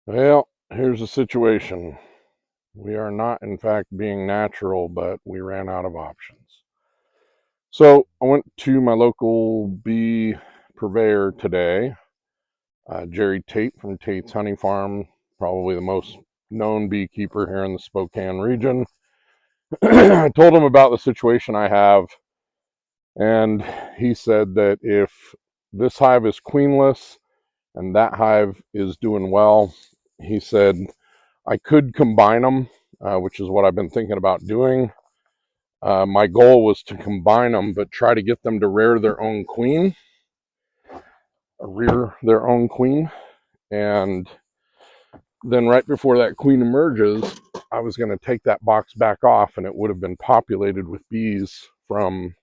Well, here's the situation. We are not, in fact, being natural, but we ran out of options. So I went to my local bee purveyor today, Jerry Tate from Tate's Honey Farm, probably the most known beekeeper here in the Spokane region. I told him about the situation I have, and he said that if this hive is queenless and that hive is doing well, he said I could combine them, which is what I've been thinking about doing. My goal was to combine them, but try to get them to rear their own queen. And then right before that queen emerges, I was going to take that box back off, and it would have been populated with bees from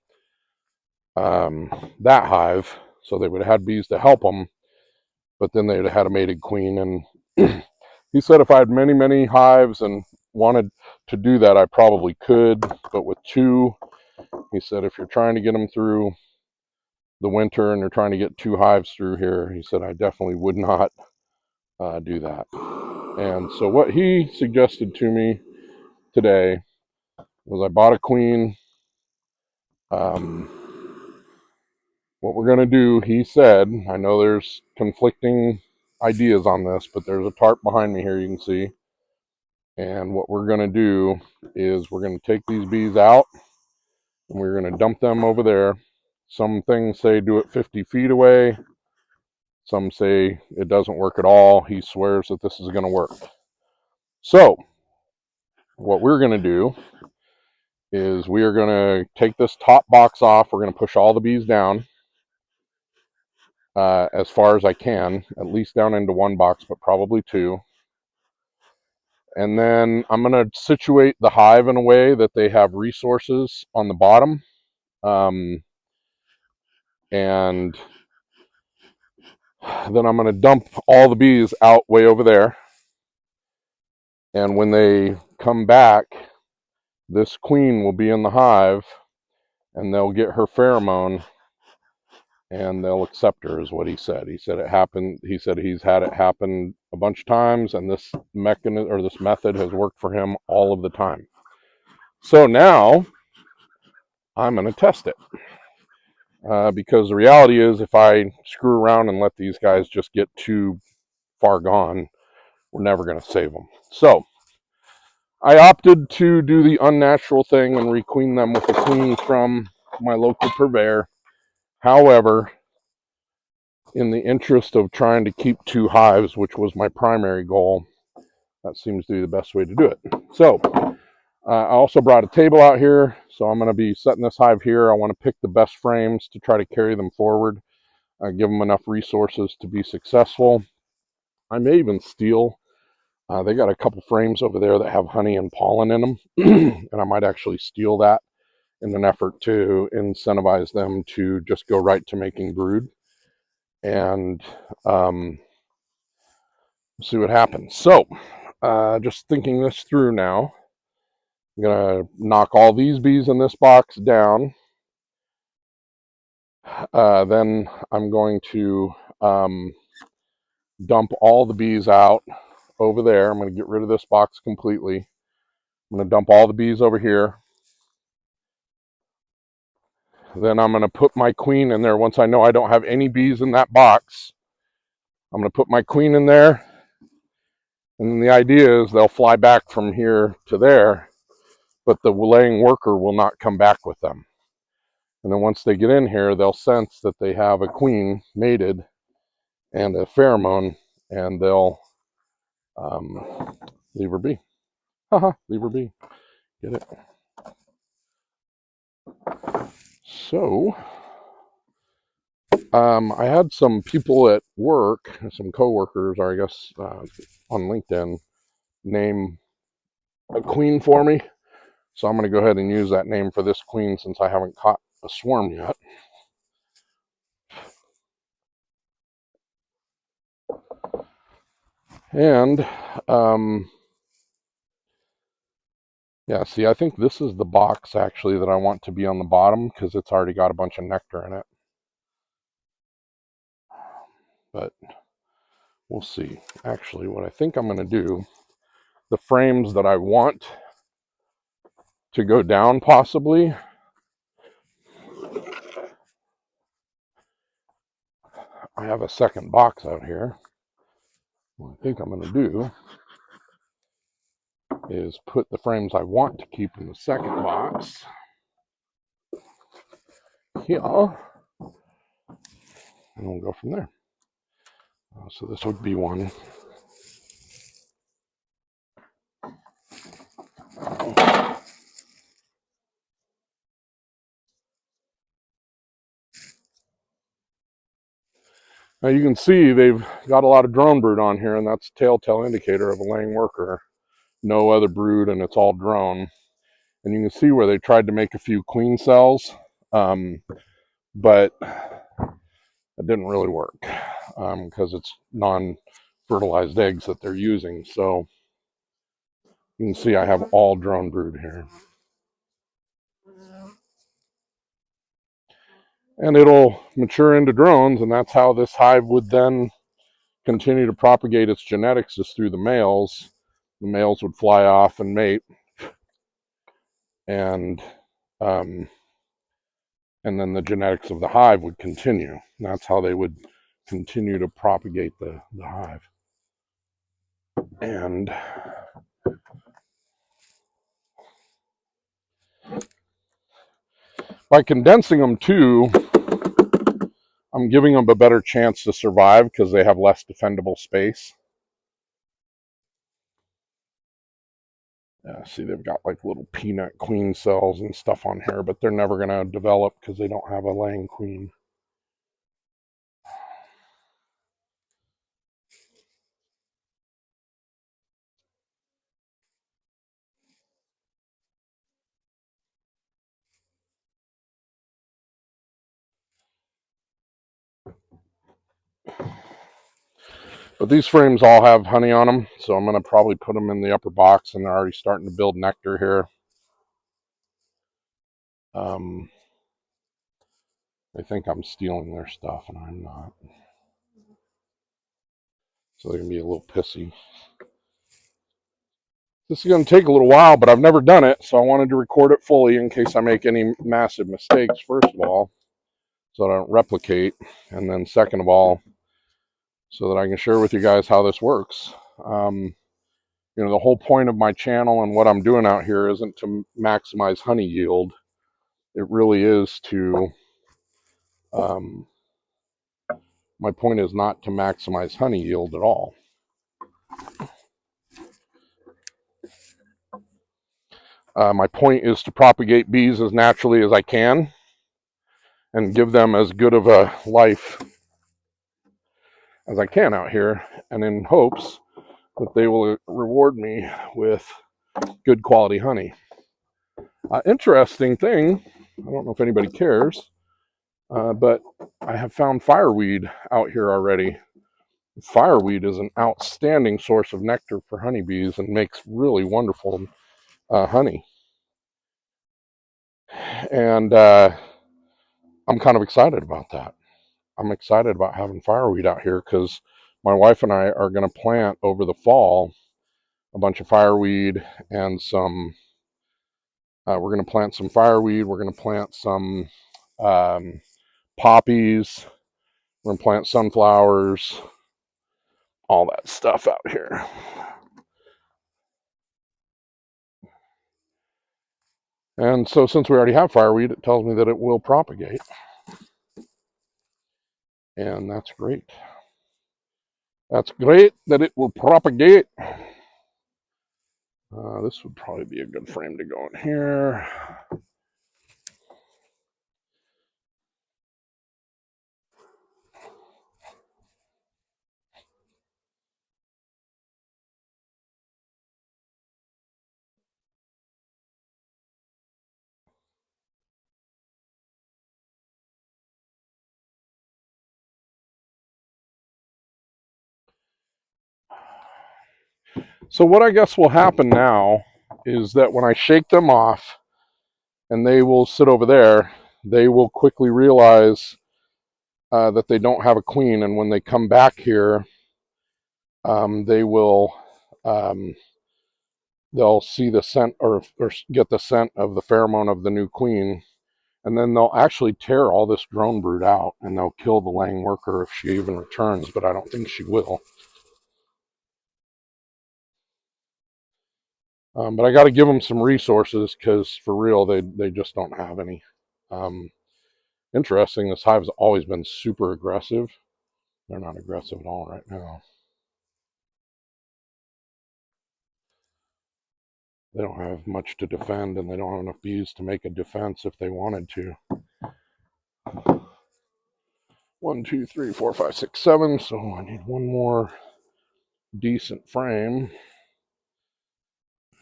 that hive. So they would have had bees to help them, but then they'd have had a mated queen. And he said if I had many, many hives and wanted to do that, I probably could. But with two, he said if you're trying to get them through the winter and you're trying to get two hives through here, he said I definitely would not do that. And so what he suggested to me today was I bought a queen. What we're going to do, he said, I know there's conflicting ideas on this, but there's a tarp behind me here you can see. And what we're going to do is we're going to take these bees out and we're going to dump them over there. Some things say do it 50 feet away. Some say it doesn't work at all. He swears that this is going to work. So what we're going to do is we are going to take this top box off. We're going to push all the bees down as far as I can, at least down into one box, but probably two. And then I'm going to situate the hive in a way that they have resources on the bottom. And then I'm going to dump all the bees out way over there. And when they come back, this queen will be in the hive and they'll get her pheromone and they'll accept her, is what he said. He said it happened. He said he's had it happen a bunch of times, and this mechanism or this method has worked for him all of the time. So now I'm going to test it because the reality is, if I screw around and let these guys just get too far gone, we're never going to save them. So I opted to do the unnatural thing and requeen them with a queen from my local purveyor. However, in the interest of trying to keep two hives, which was my primary goal, that seems to be the best way to do it. So I also brought a table out here, so I'm going to be setting this hive here. I want to pick the best frames to try to carry them forward, give them enough resources to be successful. I may even steal. They got a couple frames over there that have honey and pollen in them, and I might actually steal that in an effort to incentivize them to just go right to making brood and see what happens. So, just thinking this through now, I'm going to knock all these bees in this box down. Then I'm going to dump all the bees out over there. I'm going to get rid of this box completely. I'm going to dump all the bees over here. Then I'm going to put my queen in there. Once I know I don't have any bees in that box, I'm going to put my queen in there. And then the idea is they'll fly back from here to there, but the laying worker will not come back with them. And then once they get in here, they'll sense that they have a queen mated and a pheromone, and they'll leave her be. Haha, leave her be. Get it? So, I had some people at work, some coworkers, or I guess on LinkedIn, name a queen for me. So I'm going to go ahead and use that name for this queen since I haven't caught a swarm yet. And yeah, see, I think this is the box actually that I want to be on the bottom because it's already got a bunch of nectar in it. But we'll see. Actually, what I think I'm going to do, the frames that I want to go down possibly, I have a second box out here. What I think I'm going to do is put the frames I want to keep in the second box here, and we'll go from there. So this would be one. Now you can see they've got a lot of drone brood on here, and that's a telltale indicator of a laying worker. No other brood, and it's all drone. And you can see where they tried to make a few queen cells, but it didn't really work because it's non-fertilized eggs that they're using. So you can see I have all drone brood here. And it'll mature into drones, and that's how this hive would then continue to propagate its genetics, is through the males. The males would fly off and mate, and then the genetics of the hive would continue. And that's how they would continue to propagate the hive. And by condensing them too, I'm giving them a better chance to survive because they have less defendable space. See, they've got like little peanut queen cells and stuff on here, but they're never going to develop because they don't have a laying queen. But these frames all have honey on them, so I'm going to probably put them in the upper box, and they're already starting to build nectar here. They think I'm stealing their stuff, and I'm not. So they're going to be a little pissy. This is going to take a little while, but I've never done it, so I wanted to record it fully in case I make any massive mistakes, first of all, so that I don't replicate, and then second of all, so that I can share with you guys how this works. You know, the whole point of my channel and what I'm doing out here isn't to maximize honey yield. It really is to, my point is not to maximize honey yield at all. My point is to propagate bees as naturally as I can and give them as good of a life as I can out here, and in hopes that they will reward me with good quality honey. Interesting thing, I don't know if anybody cares, but I have found fireweed out here already. Fireweed is an outstanding source of nectar for honeybees and makes really wonderful honey. And I'm kind of excited about that. I'm excited about having fireweed out here because my wife and I are going to plant over the fall a bunch of fireweed and some, we're going to plant some fireweed. We're going to plant some poppies. We're going to plant sunflowers, all that stuff out here. And so since we already have fireweed, it tells me that it will propagate. And that's great. That's great that it will propagate. This would probably be a good frame to go in here. So what I guess will happen now is that when I shake them off and they will sit over there, they will quickly realize that they don't have a queen, and when they come back here, they will they'll see the scent or get the scent of the pheromone of the new queen, and then they'll actually tear all this drone brood out, and they'll kill the laying worker if she even returns, but I don't think she will. But I got to give them some resources because for real, they just don't have any. Interesting, this hive's always been super aggressive. They're not aggressive at all right now. They don't have much to defend, and they don't have enough bees to make a defense if they wanted to. 1, 2, 3, 4, 5, 6, 7. So I need one more decent frame.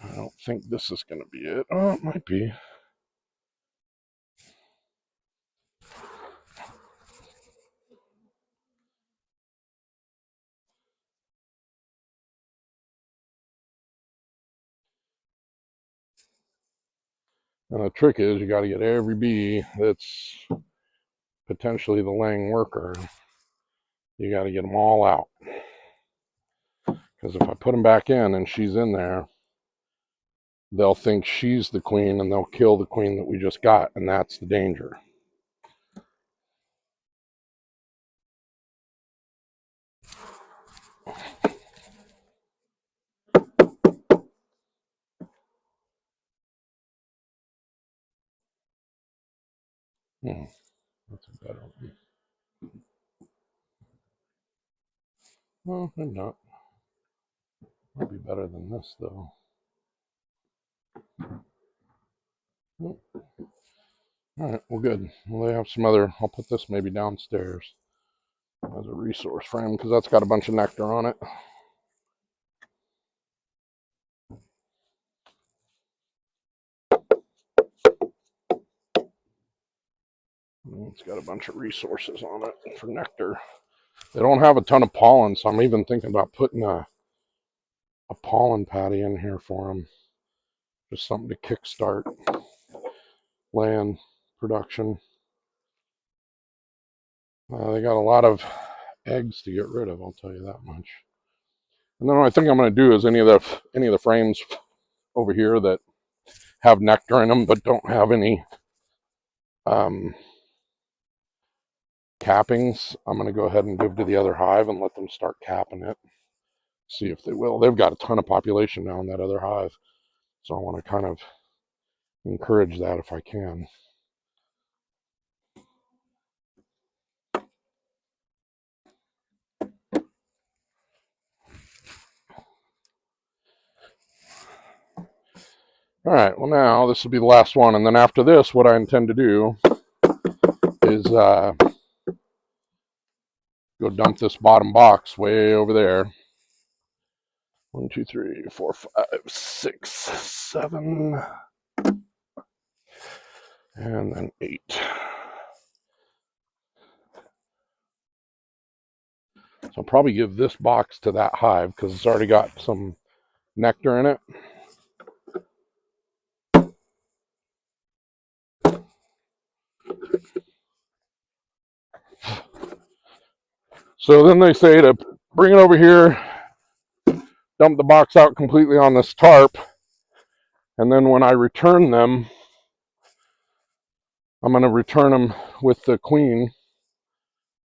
I don't think this is going to be it. Oh, it might be. And the trick is you got to get every bee that's potentially the laying worker. You got to get them all out. Because if I put them back in and she's in there, they'll think she's the queen and they'll kill the queen that we just got, and that's the danger. That's a better one. Well, maybe not. Might be better than this, though. All right, well, good. Well, they have some other. I'll put this maybe downstairs as a resource frame because that's got a bunch of nectar on it. It's got a bunch of resources on it for nectar. They don't have a ton of pollen, so I'm even thinking about putting a pollen patty in here for them. Just something to kickstart land production. They got a lot of eggs to get rid of, I'll tell you that much. And then what I think I'm going to do is any of the frames over here that have nectar in them but don't have any cappings, I'm going to go ahead and give to the other hive and let them start capping it. See if they will. They've got a ton of population now in that other hive, so I want to kind of encourage that if I can. All right, well, now this will be the last one, and then after this, what I intend to do is go dump this bottom box way over there. 1, 2, 3, 4, 5, 6, 7, and then 8. So I'll probably give this box to that hive because it's already got some nectar in it. So then they say to bring it over here, dump the box out completely on this tarp, and then when I return them, I'm going to return them with the queen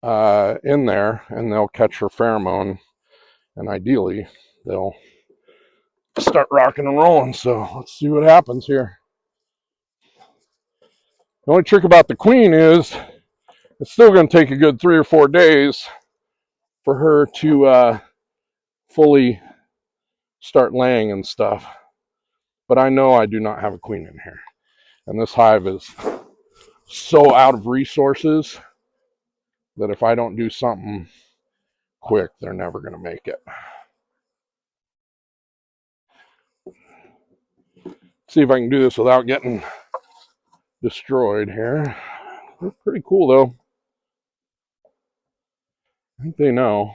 in there, and they'll catch her pheromone, and ideally they'll start rocking and rolling. So let's see what happens here. The only trick about the queen is it's still going to take a good 3 or 4 days for her to fully start laying and stuff. But I know I do not have a queen in here. And this hive is so out of resources that if I don't do something quick, they're never going to make it. See if I can do this without getting destroyed here. They're pretty cool, though. I think they know.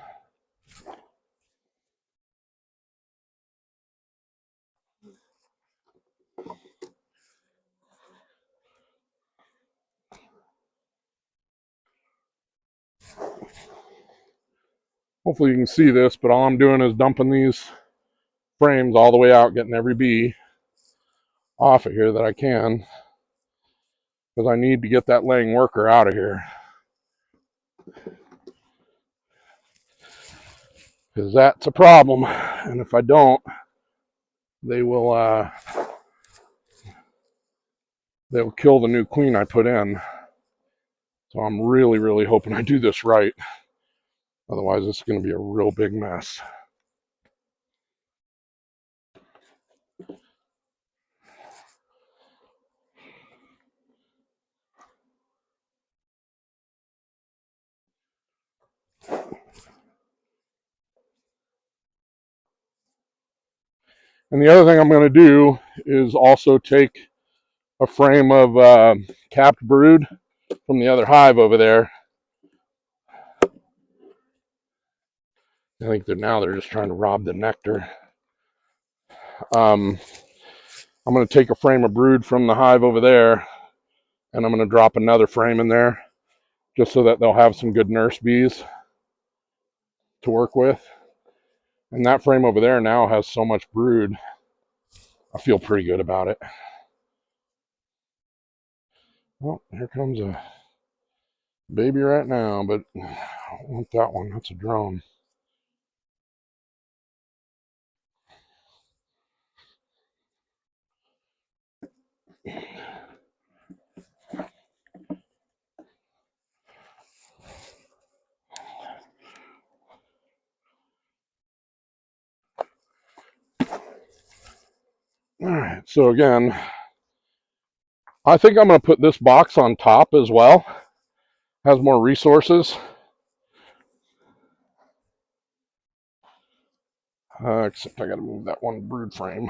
Hopefully you can see this, but all I'm doing is dumping these frames all the way out, getting every bee off of here that I can, because I need to get that laying worker out of here. Because that's a problem, and if I don't, they will they'll kill the new queen I put in. So I'm really, really hoping I do this right. Otherwise, it's going to be a real big mess. And the other thing I'm going to do is also take a frame of capped brood from the other hive over there. I think they're just trying to rob the nectar. I'm going to take a frame of brood from the hive over there, and I'm going to drop another frame in there just so that they'll have some good nurse bees to work with. And that frame over there now has so much brood, I feel pretty good about it. Well, here comes a baby right now, but I don't want that one. That's a drone. All right, so again, I think I'm going to put this box on top as well. Has more resources. Except I got to move that one brood frame.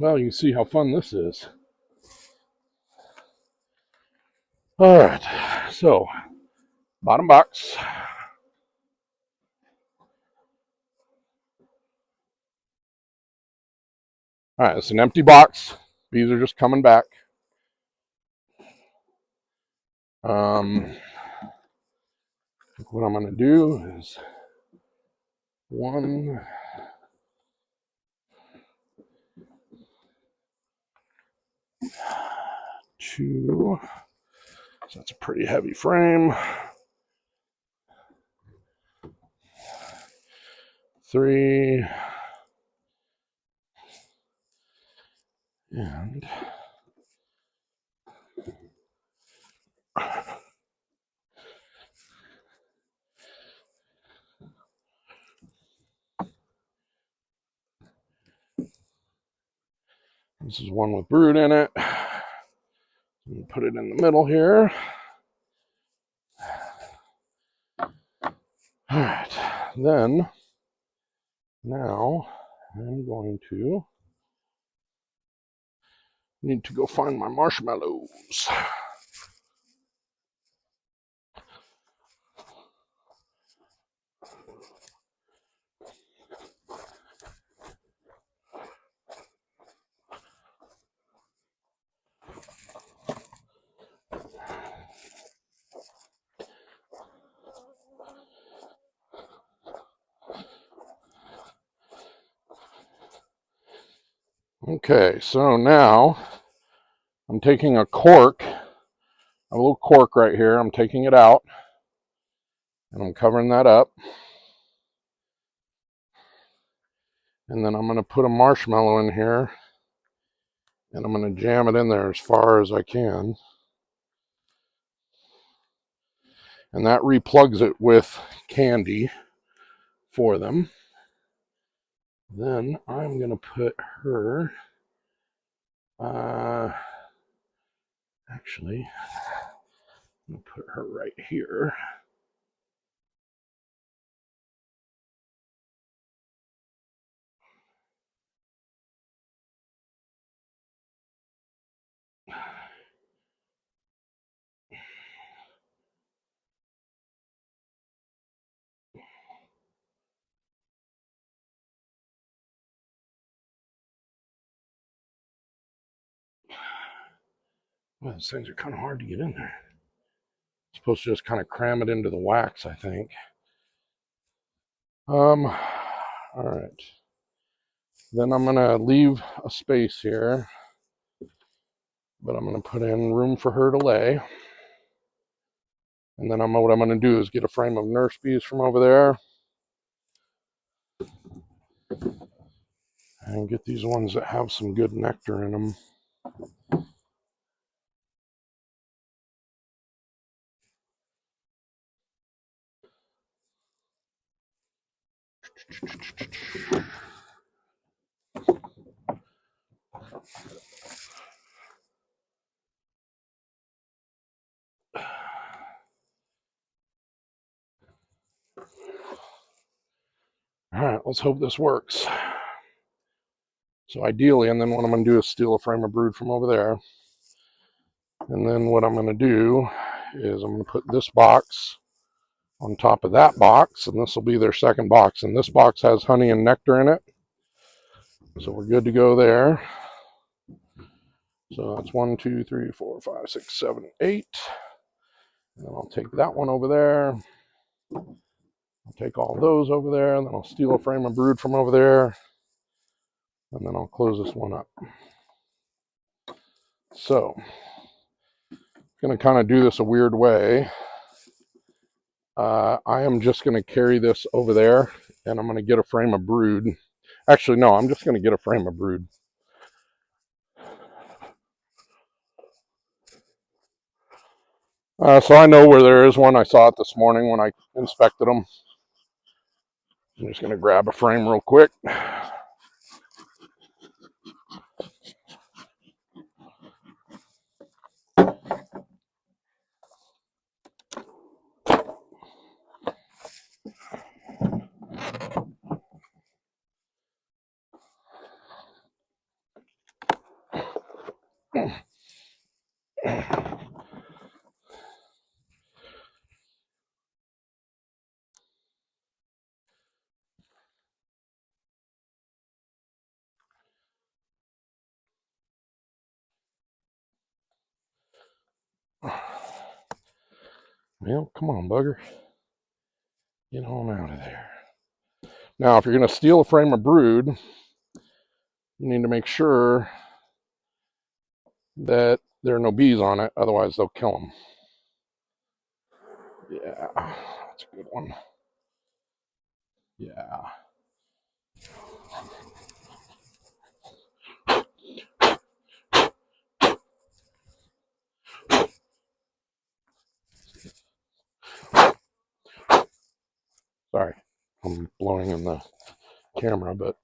Well, you can see how fun this is. All right, so bottom box. All right, it's an empty box. Bees are just coming back. What I'm going to do is 1, 2. So that's a pretty heavy frame. 3. And this is one with brood in it. Put it in the middle here. All right, then now I'm going to need to go find my marshmallows. Okay, so now I'm taking a cork, a little cork right here. I'm taking it out, And I'm covering that up. And then I'm going to put a marshmallow in here, and I'm going to jam it in there as far as I can. And that replugs it with candy for them. Then I'm going to put her, actually, I'm going to put her right here. Well, these things are kind of hard to get in there. I'm supposed to just kind of cram it into the wax, I think. All right. Then I'm going to leave a space here, but I'm going to put in room for her to lay. And then what I'm going to do is get a frame of nurse bees from over there and get these ones that have some good nectar in them. All right, let's hope this works. So ideally, and then what I'm going to do is steal a frame of brood from over there. And then what I'm going to do is I'm going to put this box on top of that box, and this will be their second box. And this box has honey and nectar in it. So we're good to go there. So that's 1, 2, 3, 4, 5, 6, 7, 8. And then I'll take that one over there. I'll take all those over there, and then I'll steal a frame of brood from over there. And then I'll close this one up. So, I'm going to kind of do this a weird way. I am just going to carry this over there, and I'm going to get a frame of brood. Actually, no, I'm just going to get a frame of brood. So I know where there is one. I saw it this morning when I inspected them. I'm just going to grab a frame real quick. Well, come on, bugger. Get on out of there. Now, if you're going to steal a frame of brood, you need to make sure that there are no bees on it. Otherwise, they'll kill them. Yeah, that's a good one. Yeah. Sorry, I'm blowing in the camera, but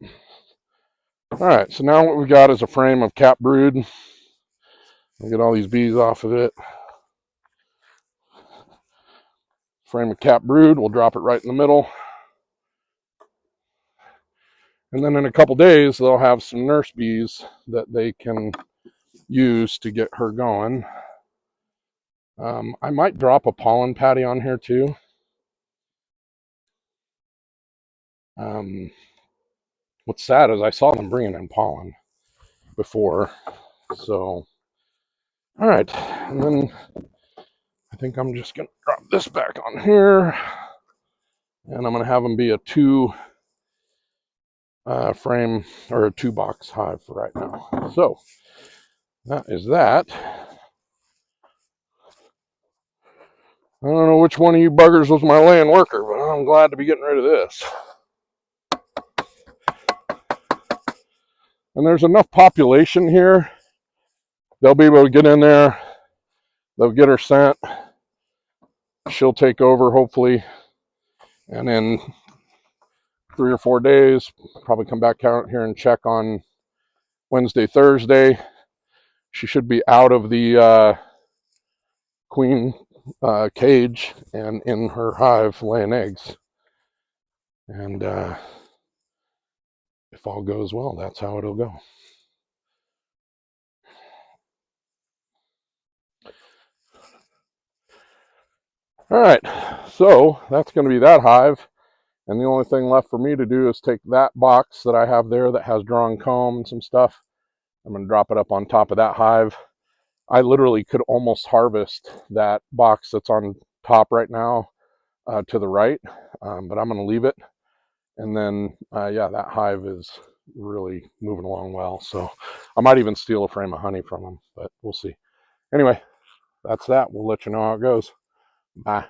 all right. So now what we got is a frame of capped brood. I'll get all these bees off of it. Frame of capped brood. We'll drop it right in the middle, and then in a couple days they'll have some nurse bees that they can use to get her going. I might drop a pollen patty on here too. What's sad is I saw them bringing in pollen before. So, all right. And then I think I'm just going to drop this back on here. And I'm going to have them be a 2 frame or a 2 box hive for right now. So, that is that. I don't know which one of you buggers was my laying worker, but I'm glad to be getting rid of this. And there's enough population here. They'll be able to get in there. They'll get her scent. She'll take over, hopefully. And in 3 or 4 days, probably come back out here and check on Wednesday, Thursday. She should be out of the queen cage and in her hive laying eggs. And if all goes well, that's how it'll go. All right, so that's going to be that hive. And the only thing left for me to do is take that box that I have there that has drawn comb and some stuff. I'm going to drop it up on top of that hive. I literally could almost harvest that box that's on top right now to the right, but I'm going to leave it. And then, yeah, that hive is really moving along well. So I might even steal a frame of honey from them, but we'll see. Anyway, that's that. We'll let you know how it goes. Bye.